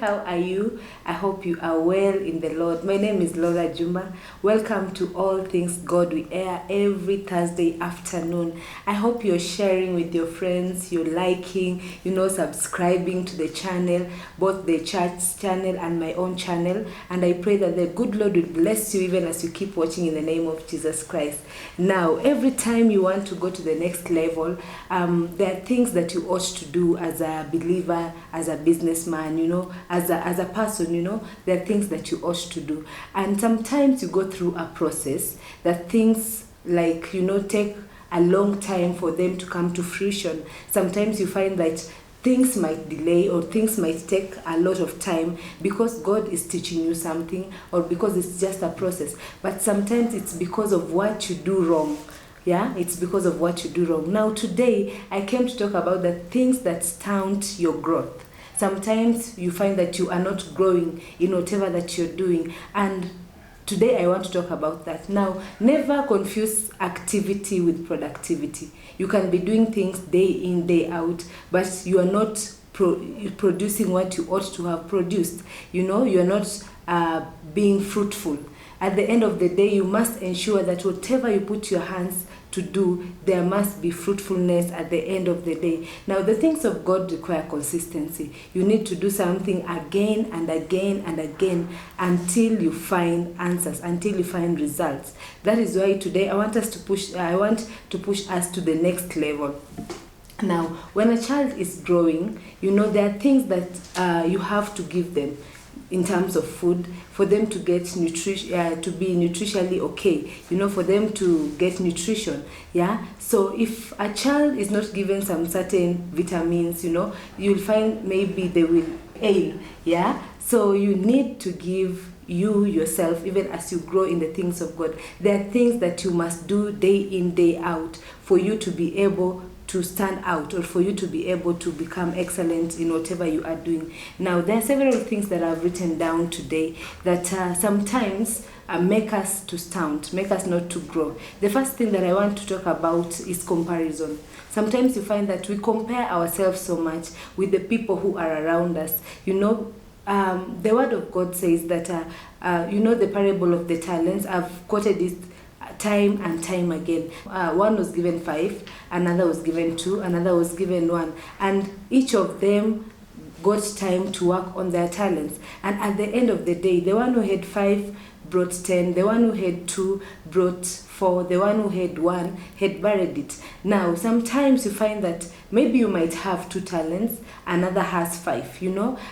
How are you? I hope you are well in the Lord. My name is Laura Juma. Welcome to All Things God. We air every Thursday afternoon. I hope you're sharing with your friends, you're liking, subscribing to the channel, both the church channel and my own channel. And I pray that the good Lord will bless you even as you keep watching in the name of Jesus Christ. Now, every time you want to go to the next level, there are things that you ought to do as a believer, as a businessman, as a person, there are things that you ought to do. And sometimes you go through a process that things take a long time for them to come to fruition. Sometimes you find that things might delay or things might take a lot of time because God is teaching you something or because it's just a process. But sometimes it's because of what you do wrong. Yeah, it's because of what you do wrong. Now, today, I came to talk about the things that stunt your growth. Sometimes you find that you are not growing in whatever that you're doing. And today, I want to talk about that. Now, never confuse activity with productivity. You can be doing things day in, day out, but you are not producing what you ought to have produced. You are not being fruitful. At the end of the day, you must ensure that whatever you put your hands to do, there must be fruitfulness at the end of the day. Now, the things of God require consistency. You need to do something again and again and again until you find answers, until you find results. That is why today I want to push us to the next level. Now, when a child is growing, there are things that you have to give them in terms of food for them to get to be nutritionally okay, for them to get nutrition. Yeah, so if a child is not given some certain vitamins, you'll find maybe they will ail. Yeah, so you need to give yourself, even as you grow in the things of God, there are things that you must do day in, day out for you to be able to stand out or for you to be able to become excellent in whatever you are doing. Now, there are several things that I've written down today that sometimes make us to stunt, make us not to grow. The first thing that I want to talk about is comparison. Sometimes you find that we compare ourselves so much with the people who are around us. The word of God says that, the parable of the talents, I've quoted this time and time again. One was given 5, another was given 2, another was given 1, and each of them got time to work on their talents. And at the end of the day, the one who had 5 brought 10, the one who had 2 brought 4, the one who had 1 had buried it. Now, sometimes you find that maybe you might have 2 talents, another has 5,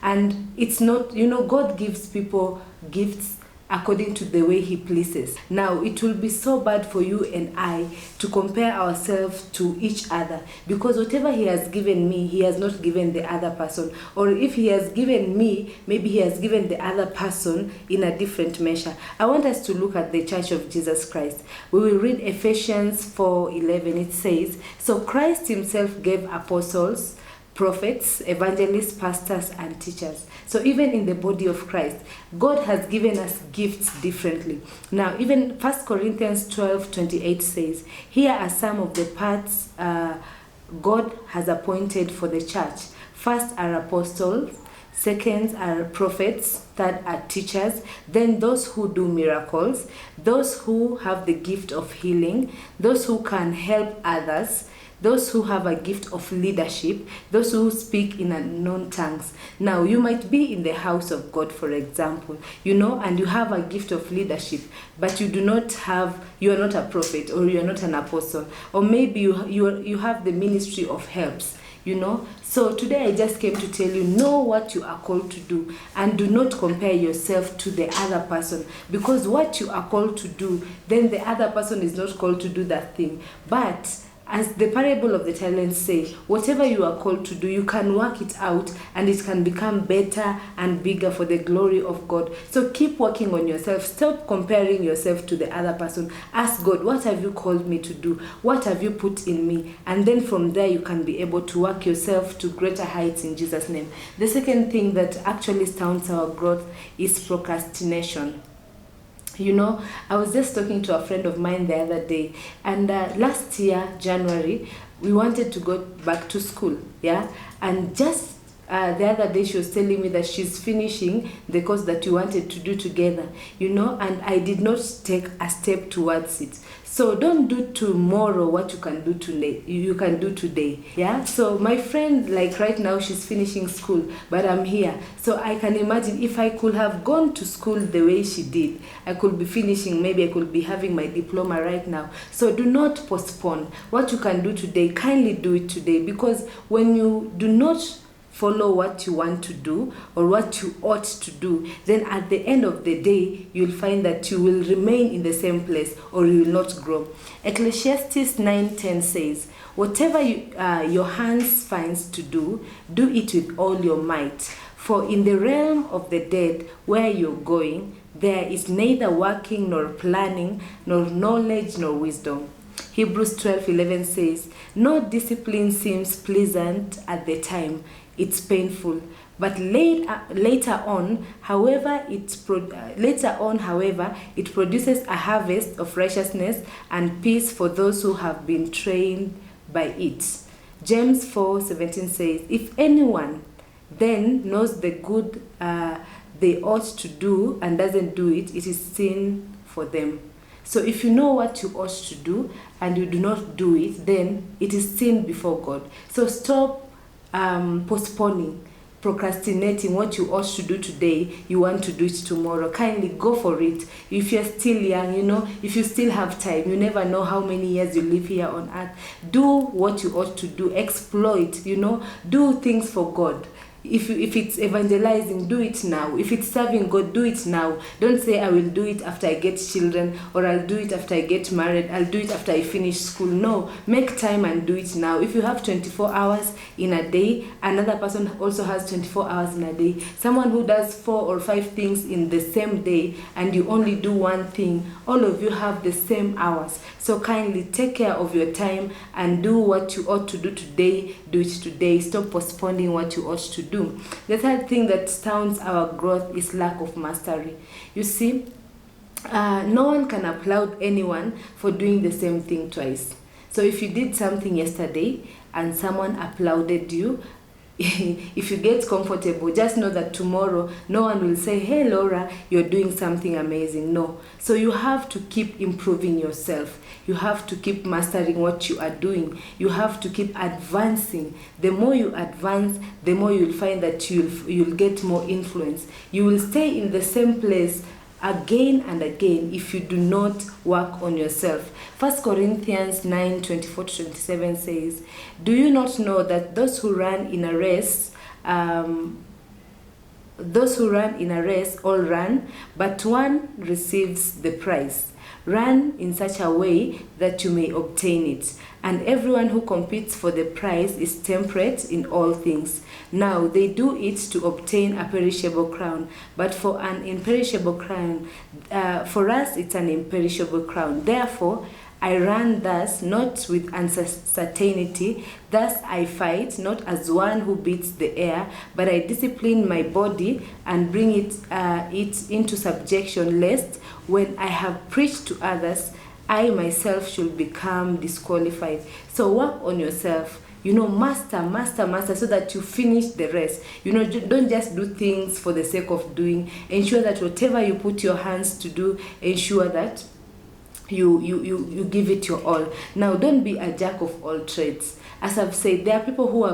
and it's not, God gives people gifts according to the way he pleases. Now, it will be so bad for you and I to compare ourselves to each other, because whatever he has given me, he has not given the other person. Or if he has given me, maybe he has given the other person in a different measure. I want us to look at the Church of Jesus Christ. We will read Ephesians 4:11. It says, "So Christ himself gave apostles, prophets, evangelists, pastors, and teachers." So even in the body of Christ, God has given us gifts differently. Now, even 1 Corinthians 12:28 says, "Here are some of the parts God has appointed for the church. First are apostles, second are prophets, third are teachers, then those who do miracles, those who have the gift of healing, those who can help others, those who have a gift of leadership, those who speak in unknown tongues." Now, you might be in the house of God, for example, and you have a gift of leadership, but you are not a prophet, or you are not an apostle, or maybe you have the ministry of helps. So today I just came to tell you, know what you are called to do, and do not compare yourself to the other person, because what you are called to do, then the other person is not called to do that thing. But as the parable of the talents say, whatever you are called to do, you can work it out and it can become better and bigger for the glory of God. So keep working on yourself. Stop comparing yourself to the other person. Ask God, what have you called me to do? What have you put in me? And then from there, you can be able to work yourself to greater heights in Jesus' name. The second thing that actually stunts our growth is procrastination. I was just talking to a friend of mine the other day, and last year, January, we wanted to go back to school, yeah? And just The other day she was telling me that she's finishing the course that we wanted to do together, and I did not take a step towards it. So don't do tomorrow what you can do today. You can do today. Yeah. So my friend, like right now, she's finishing school, but I'm here. So I can imagine if I could have gone to school the way she did, I could be finishing. Maybe I could be having my diploma right now. So do not postpone. What you can do today, kindly do it today, because when you do not follow what you want to do or what you ought to do, then at the end of the day, you'll find that you will remain in the same place or you will not grow. Ecclesiastes 9:10 says, whatever your hands finds to do, do it with all your might. For in the realm of the dead, where you're going, there is neither working nor planning, nor knowledge nor wisdom. Hebrews 12:11 says, no discipline seems pleasant at the time. It's painful, but later on, however, it produces a harvest of righteousness and peace for those who have been trained by it. James 4:17 says, if anyone then knows the good they ought to do and doesn't do it, it is sin for them. So if you know what you ought to do and you do not do it, then it is sin before God. So stop postponing, procrastinating what you ought to do today. You want to do it tomorrow. Kindly go for it. If you're still young, if you still have time, you never know how many years you live here on earth. Do what you ought to do. Exploit, do things for God. If it's evangelizing, do it now. If it's serving God, do it now. Don't say, I will do it after I get children, or I'll do it after I get married, I'll do it after I finish school. No, make time and do it now. If you have 24 hours in a day, another person also has 24 hours in a day. Someone who does 4 or 5 things in the same day and you only do one thing, all of you have the same hours. So kindly take care of your time and do what you ought to do today. Do it today. Stop postponing what you ought to do. The third thing that stunts our growth is lack of mastery. You see, no one can applaud anyone for doing the same thing twice. So if you did something yesterday and someone applauded you, if you get comfortable, just know that tomorrow no one will say, hey Laura, you're doing something amazing. No. So you have to keep improving yourself. You have to keep mastering what you are doing. You have to keep advancing. The more you advance, the more you'll find that you'll get more influence. You will stay in the same place again and again if you do not work on yourself. 1 Corinthians 9:24-27 says, do you not know that those who run in a race all run, but one receives the prize? Run in such a way that you may obtain it. And everyone who competes for the prize is temperate in all things. Now they do it to obtain a perishable crown, but for an imperishable crown, for us it's an imperishable crown. Therefore, I run thus, not with uncertainty. Thus I fight, not as one who beats the air, but I discipline my body and bring it into subjection, lest when I have preached to others, I myself should become disqualified. So work on yourself. Master, so that you finish the rest. Don't just do things for the sake of doing. Ensure that whatever you put your hands to do, ensure that you give it your all. Now, don't be a jack of all trades. As I've said, there are people who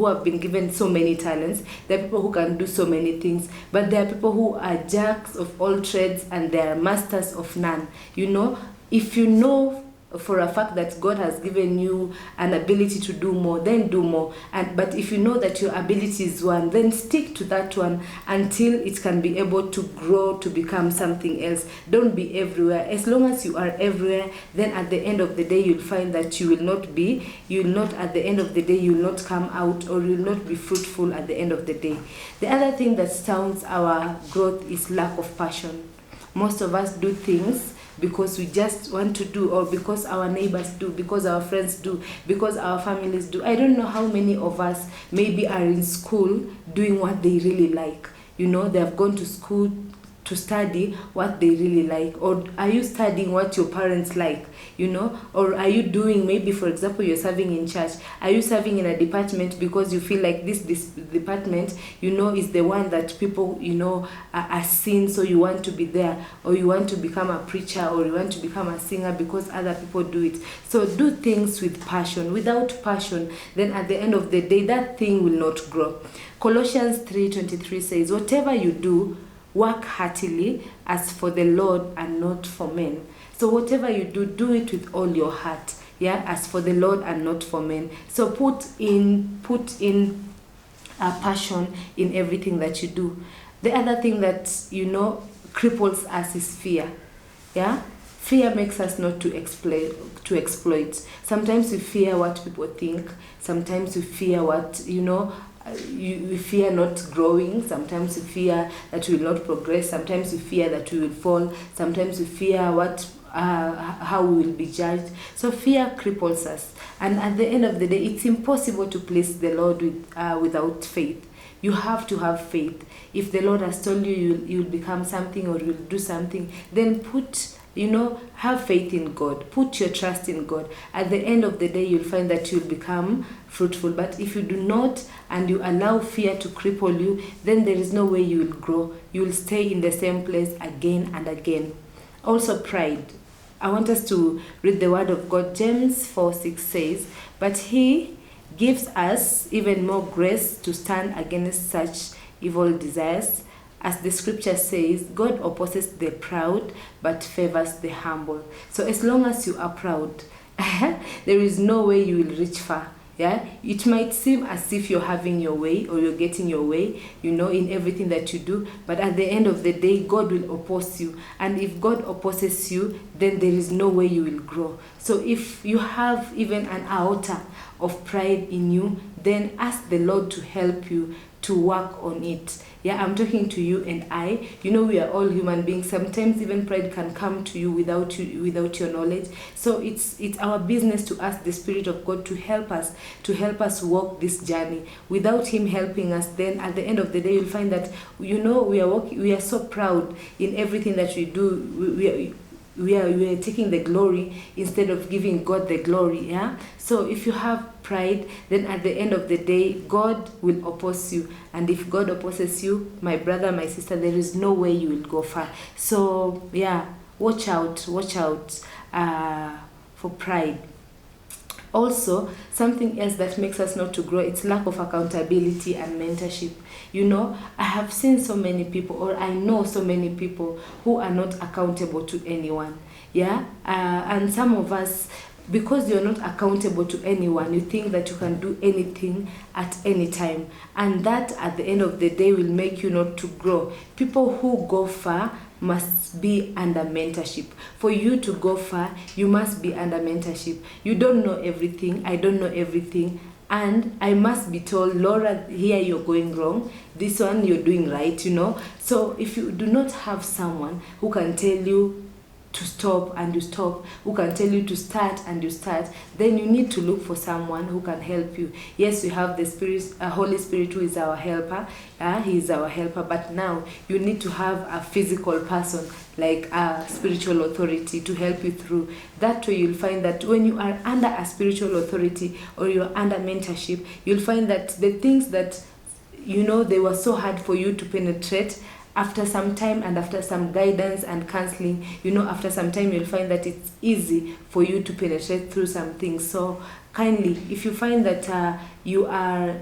have been given so many talents. There are people who can do so many things, but there are people who are jacks of all trades and they are masters of none. If you know for a fact that God has given you an ability to do more, then do more. But if you know that your ability is one, then stick to that one until it can be able to grow to become something else. Don't be everywhere. As long as you are everywhere, then at the end of the day, you'll find that you will not come out, or you will not be fruitful at the end of the day. The other thing that stunts our growth is lack of passion. Most of us do things because we just want to do, or because our neighbors do, because our friends do, because our families do. I don't know how many of us maybe are in school doing what they really like. They have gone to school to study what they really like? Or are you studying what your parents like, or are you doing, maybe for example you're serving in church, are you serving in a department because you feel like this department is the one that people are seeing, so you want to be there, or you want to become a preacher, or you want to become a singer because other people do it? So do things with passion. Without passion, then at the end of the day that thing will not grow. Colossians 3:23 says, whatever you do, work heartily as for the Lord and not for men. So whatever you do, do it with all your heart, as for the Lord and not for men. So put in passion in everything that you do. The other thing that cripples us is fear. Fear makes us not to exploit. Sometimes we fear what people think. Sometimes we fear what we fear not growing. Sometimes we fear that we will not progress. Sometimes we fear that we will fall. Sometimes we fear how we will be judged. So fear cripples us, and at the end of the day, it's impossible to please the Lord without faith. You have to have faith. If the Lord has told you you'll become something, or you'll do something, then have faith in God. Put your trust in God. At the end of the day, you'll find that you'll become fruitful. But if you do not, and you allow fear to cripple you, then there is no way you will grow. You will stay in the same place again and again. Also, pride. I want us to read the word of God. James 4:6 says, but he gives us even more grace to stand against such evil desires. As the scripture says, God opposes the proud but favors the humble. So as long as you are proud, there is no way you will reach far. It might seem as if you're having your way, or you're getting your way, in everything that you do. But at the end of the day, God will oppose you. And if God opposes you, then there is no way you will grow. So if you have even an iota of pride in you, then ask the Lord to help you to work on it. I'm talking to you and I. We are all human beings. Sometimes even pride can come to you without your knowledge. So it's our business to ask the Spirit of God to help us walk this journey. Without Him helping us, then at the end of the day, you'll find that we are so proud in everything that we do. We are taking the glory instead of giving God the glory. So if you have pride, then at the end of the day, God will oppose you. And if God opposes you, my brother, my sister, there is no way you will go far. So watch out for pride. Also, something else that makes us not to grow, it's lack of accountability and mentorship. I have seen so many people, or I know so many people who are not accountable to anyone. And some of us, because you're not accountable to anyone, you think that you can do anything at any time. And that, at the end of the day, will make you not to grow. People who go far must be under mentorship. For you to go far, you must be under mentorship. You don't know everything. I don't know everything. And I must be told, Laura, here you're going wrong. This one you're doing right, So if you do not have someone who can tell you to stop and you stop, who can tell you to start and you start, then you need to look for someone who can help you. Yes, we have the Holy Spirit, who is our helper. He is our helper. But now you need to have a physical person, like a spiritual authority, to help you through. That way you'll find that when you are under a spiritual authority, or you're under mentorship, you'll find that the things that they were so hard for you to penetrate, after some time and after some guidance and counseling, after some time, you'll find that it's easy for you to penetrate through some things. So kindly, if you find that you are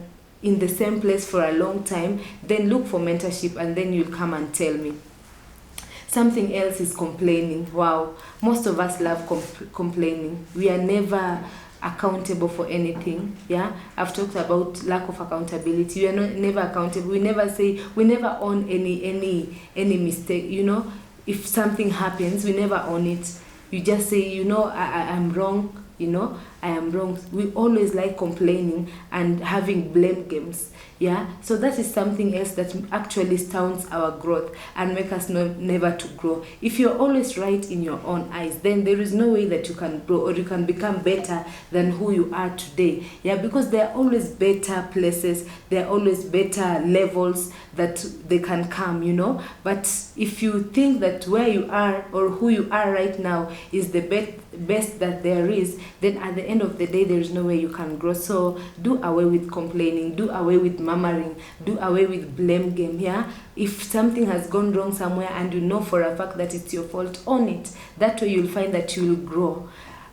in the same place for a long time, then look for mentorship, and then you'll come and tell me. Something else is complaining. Wow, most of us love complaining. We are never accountable for anything. I've talked about lack of accountability. We are never accountable. We never own any mistake. If something happens, we never own it. You just say, I'm wrong. I am wrong. We always like complaining and having blame games. Yeah, so that is something else that actually stunts our growth and make us never to grow. If you're always right in your own eyes, then there is no way that you can grow or you can become better than who you are today. Yeah, because there are always better places, there are always better levels that they can come, But if you think that where you are or who you are right now is the best that there is, then at the end of the day, there is no way you can grow. So do away with complaining, do away with murmuring, do away with blame game. Yeah, if something has gone wrong somewhere and you know for a fact that it's your fault, own it. That way you'll find that you will grow.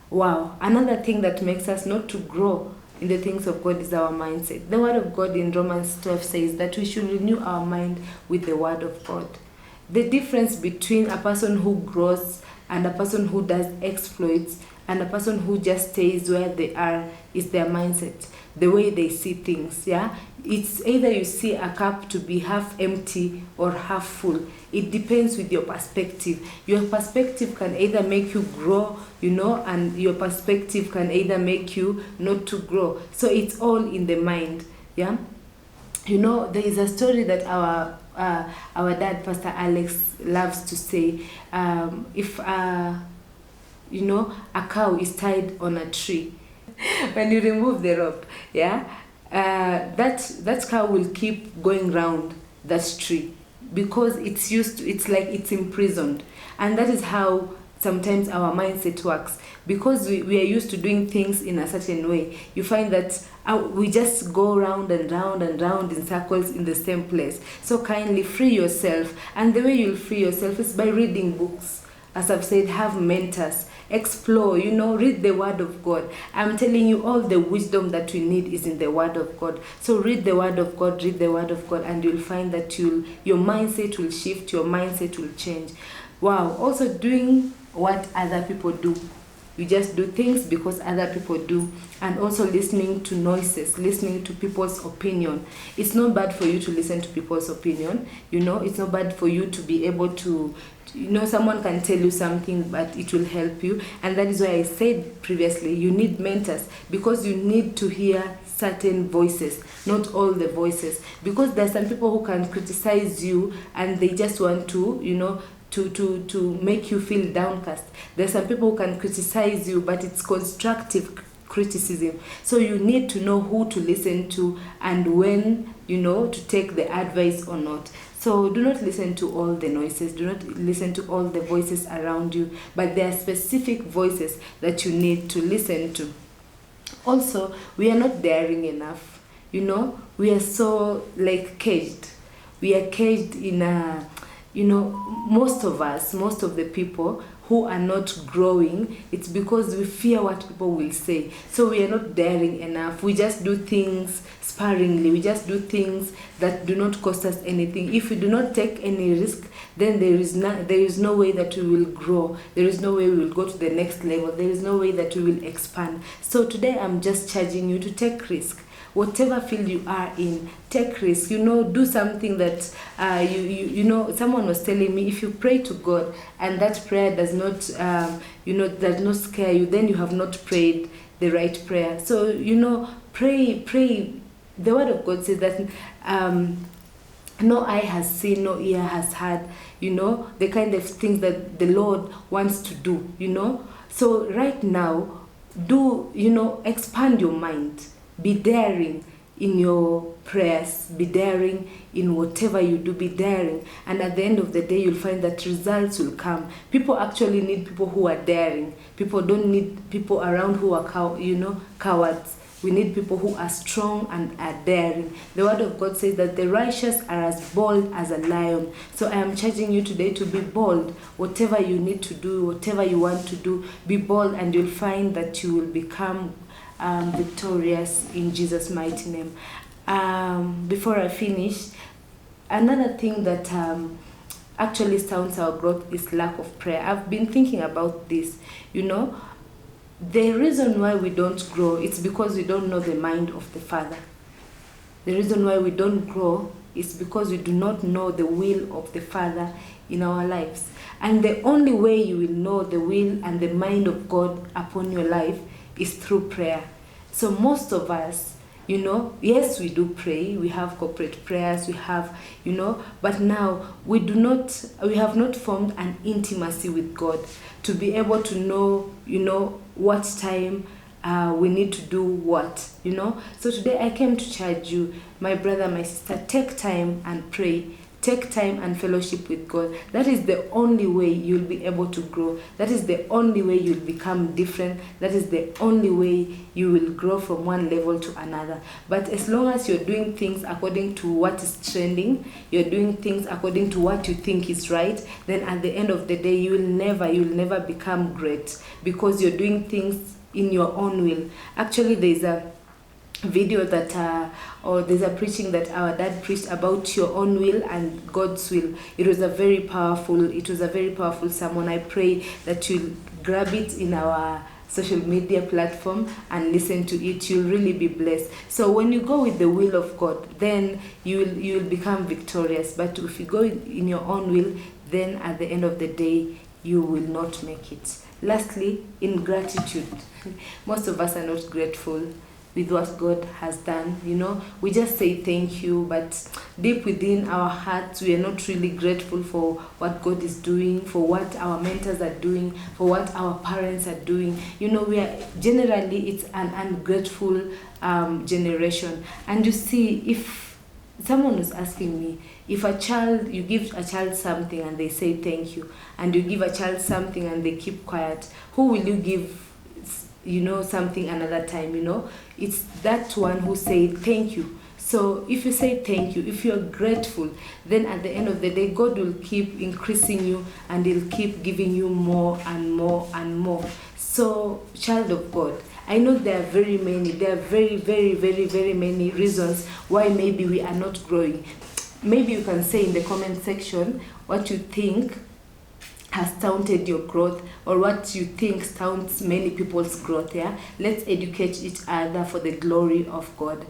Wow, another thing that makes us not to grow in the things of God is our mindset. The word of God in Romans 12 says that we should renew our mind with the word of God. The difference between a person who grows and a person who does exploits and a person who just stays where they are is their mindset, the way they see things. Yeah, it's either you see a cup to be half empty or half full. It depends with your perspective. Your perspective can either make you grow, and your perspective can either make you not to grow. So it's all in the mind. Yeah, there is a story that our dad, Pastor Alex, loves to say. If a cow is tied on a tree, when you remove the rope, that cow will keep going round that tree because it's like it's imprisoned. And that is how sometimes our mindset works, because we are used to doing things in a certain way. You find that we just go round and round and round in circles in the same place. So kindly free yourself, and the way you'll free yourself is by reading books. As I've said, have mentors, explore, read the word of God. I'm telling you, all the wisdom that we need is in the word of God. So read the word of God, and you'll find that your mindset will shift, your mindset will change. Wow. Also doing what other people do. You just do things because other people do. And also listening to noises, listening to people's opinion. It's not bad for you to listen to people's opinion. It's not bad for you to be able to, someone can tell you something, but it will help you. And that is why I said previously, you need mentors, because you need to hear certain voices, not all the voices. Because there are some people who can criticize you and they just want to, to make you feel downcast. There's some people who can criticize you, but it's constructive criticism. So you need to know who to listen to and when, to take the advice or not. So do not listen to all the noises, do not listen to all the voices around you, but there are specific voices that you need to listen to. Also, we are not daring enough. We are so caged. We are caged in a most of the people who are not growing, it's because we fear what people will say. So we are not daring enough. We just do things sparingly. We just do things that do not cost us anything. If we do not take any risk, then there is no way that we will grow. There is no way we will go to the next level. There is no way that we will expand. So today I'm just charging you to take risk. Whatever field you are in, take risk. Do something that someone was telling me, if you pray to God and that prayer does not does not scare you, then you have not prayed the right prayer. So pray. The word of God says that no eye has seen, no ear has heard, the kind of things that the Lord wants to do. So right now, expand your mind. Be daring in your prayers, be daring in whatever you do, be daring. And at the end of the day, you'll find that results will come. People actually need people who are daring. People don't need people around who are cowards. We need people who are strong and are daring. The word of God says that the righteous are as bold as a lion. So I am charging you today to be bold. Whatever you need to do, whatever you want to do, be bold, and you'll find that you will become victorious in Jesus' mighty name. Before I finish, another thing that actually stunts our growth is lack of prayer. I've been thinking about this. The reason why we don't grow, it's because we don't know the mind of the Father. The reason why we don't grow is because we do not know the will of the Father in our lives. And the only way you will know the will and the mind of God upon your life is through prayer. So most of us, yes, we do pray, we have corporate prayers, we have, but now we have not formed an intimacy with God to be able to know, what time we need to do what. So today I came to charge you, my brother, my sister, take time and pray. Take time and fellowship with God. That is the only way you'll be able to grow. That is the only way you'll become different. That is the only way you will grow from one level to another. But as long as you're doing things according to what is trending, you're doing things according to what you think is right, then at the end of the day, you'll never become great, because you're doing things in your own will. Actually, there's a video that or there's a preaching that our dad preached about your own will and God's will. It was a very powerful sermon. I pray that you'll grab it in our social media platform and listen to it. You'll really be blessed. So when you go with the will of God, then you'll become victorious. But if you go in your own will, then at the end of the day, you will not make it. Lastly, ingratitude. Most of us are not grateful with what God has done. We just say thank you, but deep within our hearts, we are not really grateful for what God is doing, for what our mentors are doing, for what our parents are doing. It's an ungrateful generation. And you see, if someone was asking me, if you give a child something and they say thank you, and you give a child something and they keep quiet, who will you give something another time? It's that one who said thank you. So if you say thank you, if you're grateful, then at the end of the day, God will keep increasing you and He'll keep giving you more and more and more. So, child of God, I know there are very, very, very, very many reasons why maybe we are not growing. Maybe you can say in the comment section what you think has stunted your growth, or what you think stunts many people's growth. Let's educate each other for the glory of God.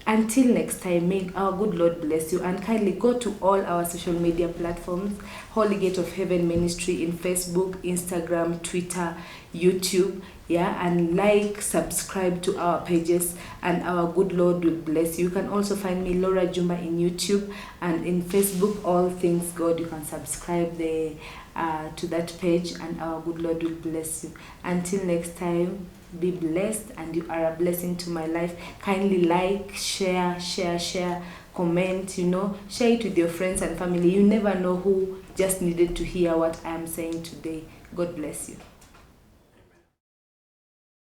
Until next time, may our good Lord bless you, and kindly go to all our social media platforms, Holy Gate of Heaven Ministry in Facebook, Instagram, Twitter, YouTube, and subscribe to our pages, and our good Lord will bless you. You can also find me, Laura Juma, in YouTube and in Facebook, All Things God. You can subscribe there to that page, and our good Lord will bless you. Until next time, be blessed, and you are a blessing to my life. Kindly share, comment, share it with your friends and family. You never know who just needed to hear what I am saying today. God bless you.